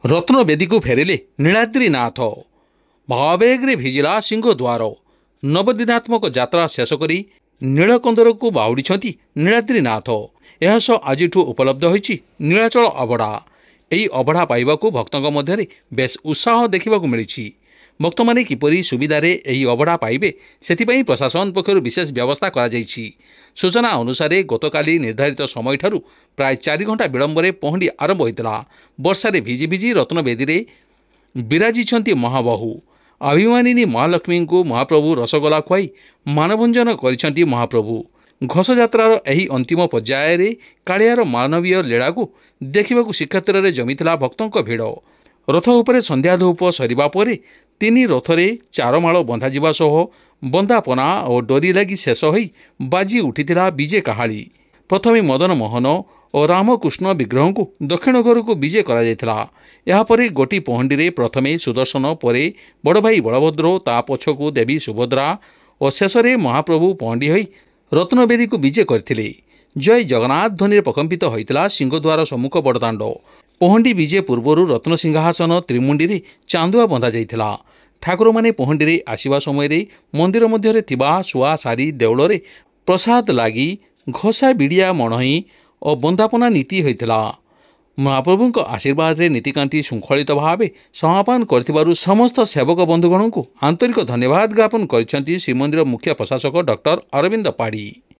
ରତ୍ନବେଦୀକୁ ଫେରିଲେ ନୀଳାଦ୍ରିନାଥ। ଭାବାବେଗରେ ଭିଜିଲା ସିଂହଦ୍ୱାର। ନବଦିନାତ୍ମକ ଯାତ୍ରା ଶେଷ କରି ନୀଳକନ୍ଦରକୁ ବାହୁଡ଼ିଛନ୍ତି ନୀଳାଦ୍ରିନାଥ। ଏହା ସହ ଆଜିଠୁ ଉପଲବ୍ଧ ହୋଇଛି ନୀଳାଚଳ ଅବଢ଼ା। ଏହି ଅବଢ଼ା ପାଇବାକୁ ଭକ୍ତଙ୍କ ମଧ୍ୟରେ ବେଶ୍ ଉତ୍ସାହ ଦେଖିବାକୁ ମିଳିଛି। ଭକ୍ତମାନେ କିପରି ସୁବିଧାରେ ଏହି ଅବଢ଼ା ପାଇବେ ସେଥିପାଇଁ ପ୍ରଶାସନ ପକ୍ଷରୁ ବିଶେଷ ବ୍ୟବସ୍ଥା କରାଯାଇଛି। ସୂଚନା ଅନୁସାରେ ଗତକାଲି ନିର୍ଦ୍ଧାରିତ ସମୟଠାରୁ ପ୍ରାୟ 4 ଘଣ୍ଟା ବିଳମ୍ବରେ ପହଣ୍ଡି ଆରମ୍ଭ ହୋଇଥିଲା। ବର୍ଷାରେ ଭିଜି ଭିଜି ରତ୍ନବେଦୀରେ ବିରାଜିଛନ୍ତି ମହାବାହୁ। ଅଭିମାନିନୀ ମହାଲକ୍ଷ୍ମୀଙ୍କୁ ମହାପ୍ରଭୁ ରସଗୋଲା ଖୁଆଇ ମାନଭଞ୍ଜନ କରିଛନ୍ତି ମହାପ୍ରଭୁ। ଘୋଷଯାତ୍ରାର ଏହି ଅନ୍ତିମ ପର୍ଯ୍ୟାୟରେ କାଳିଆର ମାନବୀୟ ଲୀଳାକୁ ଦେଖିବାକୁ ଶ୍ରୀକ୍ଷେତ୍ରରେ ଜମିଥିଲା ଭକ୍ତଙ୍କ ଭିଡ଼। ରଥ ଉପରେ ସନ୍ଧ୍ୟା ଧୂପ ସରିବା ପରେ 3 ରଥରେ 4 ମାଳ ବନ୍ଧାଯିବା ସହ ବନ୍ଦାପନା ଓ ଡୋରି ଲାଗି ଶେଷ ହୋଇ ବାଜି ଉଠିଥିଲା ବିଜେ କାହାଳି। ପ୍ରଥମେ ମଦନ ମୋହନ ଓ ରାମକୃଷ୍ଣ ବିଗ୍ରହଙ୍କୁ ଦକ୍ଷିଣ ଘରକୁ ବିଜେ କରାଯାଇଥିଲା। ଏହାପରେ ଗୋଟି ପହଣ୍ଡିରେ ପ୍ରଥମେ ସୁଦର୍ଶନ, ପରେ ବଡ଼ଭାଇ ବଳଭଦ୍ର, ତା ପଛକୁ ଦେବୀ ସୁଭଦ୍ରା ଓ ଶେଷରେ ମହାପ୍ରଭୁ ପହଣ୍ଡି ହୋଇ ରତ୍ନବେଦୀକୁ ବିଜେ କରିଥିଲେ। ଜୟ ଜଗନ୍ନାଥ ଧ୍ୱନିରେ ପ୍ରକମ୍ପିତ ହୋଇଥିଲା ସିଂହଦ୍ୱାର ସମ୍ମୁଖ ବଡ଼ଦାଣ୍ଡ। ପହଣ୍ଡି ବିଜେ ପୂର୍ବରୁ ରତ୍ନସିଂହାସନ ତ୍ରିମୁଣ୍ଡିରେ ଚାନ୍ଦୁଆ ବନ୍ଧାଯାଇଥିଲା। ଠାକୁରମାନେ ପହଣ୍ଡିରେ ଆସିବା ସମୟରେ ମନ୍ଦିର ମଧ୍ୟରେ ଥିବା ଶୁଆ ସାରି ଦେଉଳରେ ପ୍ରସାଦ ଲାଗି ଘଷା ବିଡ଼ିଆ ମଣୋହି ଓ ବନ୍ଦାପନା ନୀତି ହୋଇଥିଲା। ମହାପ୍ରଭୁଙ୍କ ଆଶୀର୍ବାଦରେ ନୀତିକାନ୍ତି ଶୃଙ୍ଖଳିତ ଭାବେ ସମାପନ କରିଥିବାରୁ ସମସ୍ତ ସେବକ ବନ୍ଧୁଗଣଙ୍କୁ ଆନ୍ତରିକ ଧନ୍ୟବାଦ ଜ୍ଞାପନ କରିଛନ୍ତି ଶ୍ରୀମନ୍ଦିର ମୁଖ୍ୟ ପ୍ରଶାସକ ଡକ୍ଟର ଅରବିନ୍ଦ ପାଢ଼ୀ।